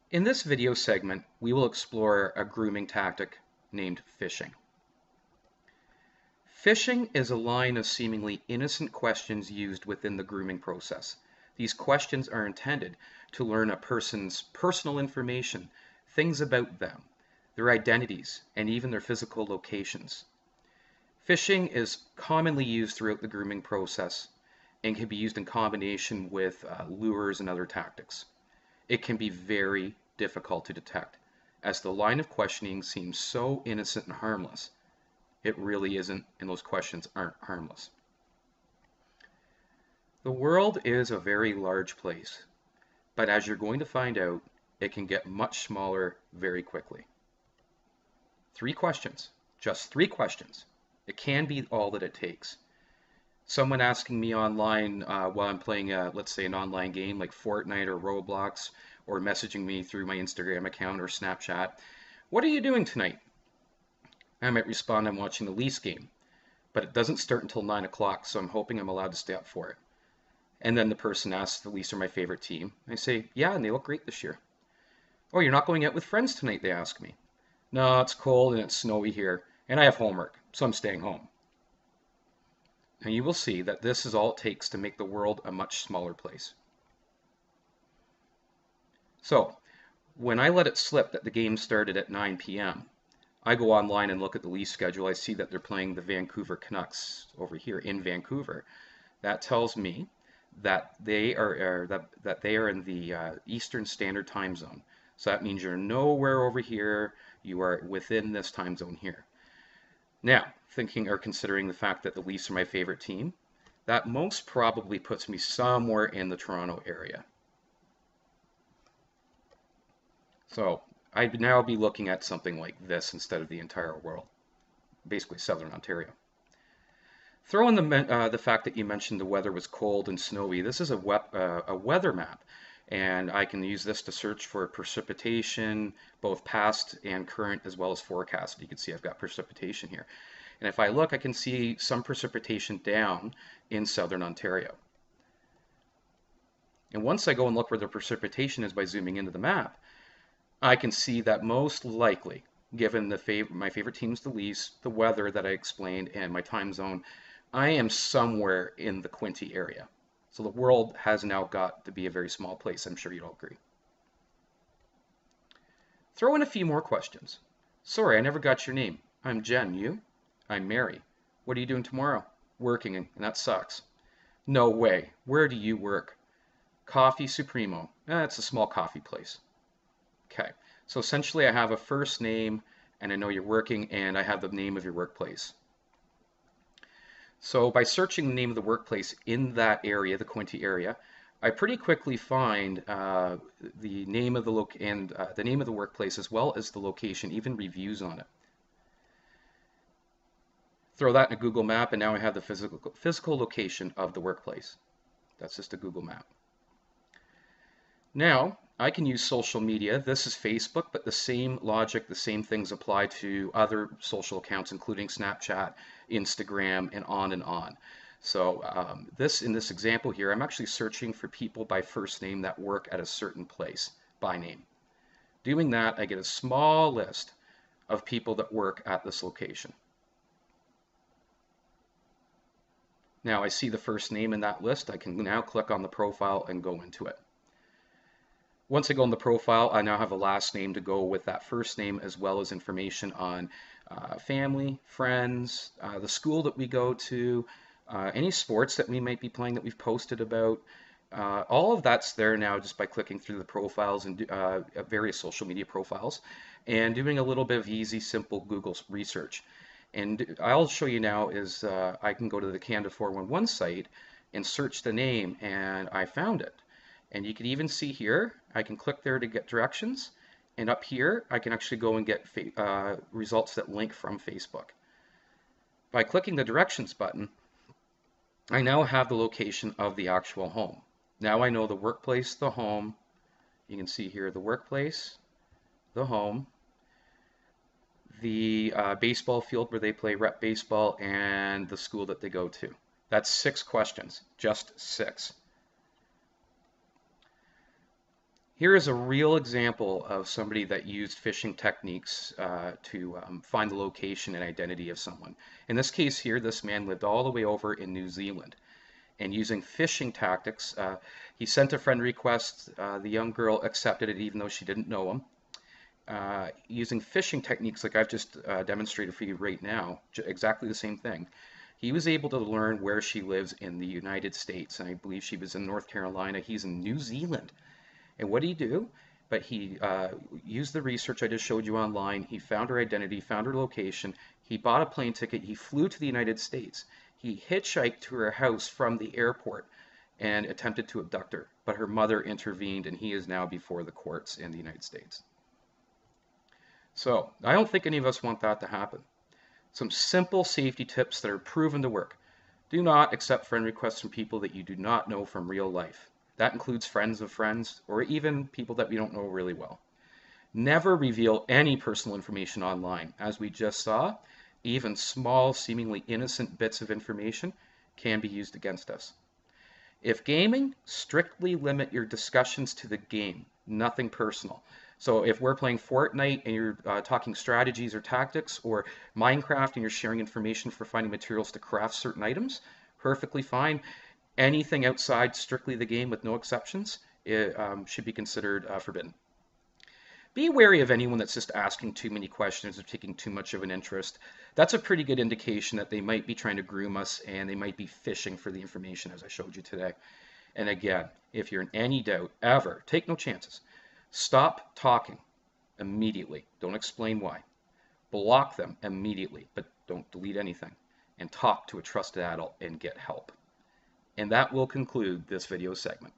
In this video segment, we will explore a grooming tactic named phishing. Phishing is a line of seemingly innocent questions used within the grooming process. These questions are intended to learn a person's personal information, things about them, their identities, and even their physical locations. Phishing is commonly used throughout the grooming process and can be used in combination with lures and other tactics. It can be very difficult to detect, as the line of questioning seems so innocent and harmless. It really isn't, and those questions aren't harmless. The world is a very large place, but as you're going to find out, it can get much smaller very quickly. 3 questions, just 3 questions. It can be all that it takes. Someone asking me online while I'm playing, let's say, an online game like Fortnite or Roblox, or messaging me through my Instagram account or Snapchat, "What are you doing tonight?" I might respond, "I'm watching the Leafs game," but it doesn't start until 9 o'clock, so I'm hoping I'm allowed to stay up for it. And then the person asks, "The Leafs are my favorite team." I say, "Yeah, and they look great this year." "Oh, you're not going out with friends tonight?" they ask me. "No, it's cold and it's snowy here, and I have homework, so I'm staying home." And you will see that this is all it takes to make the world a much smaller place. So, when I let it slip that the game started at 9 p.m., I go online and look at the Leafs schedule. I see that they're playing the Vancouver Canucks over here in Vancouver. That tells me that they are that they are in the Eastern Standard Time Zone. So that means you're nowhere over here. You are within this time zone here. Now, thinking or considering the fact that the Leafs are my favorite team, that most probably puts me somewhere in the Toronto area. So I'd now be looking at something like this instead of the entire world, basically Southern Ontario. Throw in the fact that you mentioned the weather was cold and snowy. This is a weather map, and I can use this to search for precipitation, both past and current, as well as forecast. You can see I've got precipitation here. And if I look, I can see some precipitation down in Southern Ontario. And once I go and look where the precipitation is by zooming into the map, I can see that most likely, given my favorite team's the Leafs, the weather that I explained, and my time zone, I am somewhere in the Quinte area. So the world has now got to be a very small place. I'm sure you'd all agree. Throw in a few more questions. "Sorry, I never got your name." "I'm Jen. You?" "I'm Mary." "What are you doing tomorrow?" "Working, and that sucks." "No way. Where do you work?" "Coffee Supremo." It's a small coffee place." Okay, so essentially I have a first name, and I know you're working, and I have the name of your workplace. So by searching the name of the workplace in that area, the Quinte area, I pretty quickly find the name of the name of the workplace, as well as the location, even reviews on it. Throw that in a Google map, and now I have the physical location of the workplace. That's just a Google map. Now, I can use social media. This is Facebook, but the same logic, the same things apply to other social accounts, including Snapchat, Instagram, and on and on. So in this example here, I'm actually searching for people by first name that work at a certain place by name. Doing that, I get a small list of people that work at this location. Now I see the first name in that list. I can now click on the profile and go into it. Once I go in the profile, I now have a last name to go with that first name, as well as information on family, friends, the school that we go to, any sports that we might be playing that we've posted about. All of that's there now just by clicking through the profiles and various social media profiles and doing a little bit of easy, simple Google research. And I'll show you now is I can go to the Canada 411 site and search the name, and I found it. And you can even see here, I can click there to get directions. And up here, I can actually go and get results that link from Facebook. By clicking the directions button, I now have the location of the actual home. Now I know the workplace, the home. You can see here the workplace, the home, the baseball field where they play rep baseball, and the school that they go to. That's 6 questions, just 6. Here is a real example of somebody that used phishing techniques to find the location and identity of someone. In this case here, this man lived all the way over in New Zealand. And using phishing tactics, he sent a friend request. The young girl accepted it even though she didn't know him. Using phishing techniques like I've just demonstrated for you right now, exactly the same thing. He was able to learn where she lives in the United States. And I believe she was in North Carolina. He's in New Zealand. And what did he do? But he used the research I just showed you online. He found her identity, found her location. He bought a plane ticket. He flew to the United States. He hitchhiked to her house from the airport and attempted to abduct her. But her mother intervened, and he is now before the courts in the United States. So I don't think any of us want that to happen. Some simple safety tips that are proven to work. Do not accept friend requests from people that you do not know from real life. That includes friends of friends, or even people that we don't know really well. Never reveal any personal information online. As we just saw, even small, seemingly innocent bits of information can be used against us. If gaming, strictly limit your discussions to the game, nothing personal. So if we're playing Fortnite and you're talking strategies or tactics, or Minecraft and you're sharing information for finding materials to craft certain items, perfectly fine. Anything outside strictly the game with no exceptions should be considered forbidden. Be wary of anyone that's just asking too many questions or taking too much of an interest. That's a pretty good indication that they might be trying to groom us and they might be fishing for the information as I showed you today. And again, if you're in any doubt, ever, take no chances. Stop talking immediately. Don't explain why. Block them immediately, but don't delete anything. And talk to a trusted adult and get help. And that will conclude this video segment.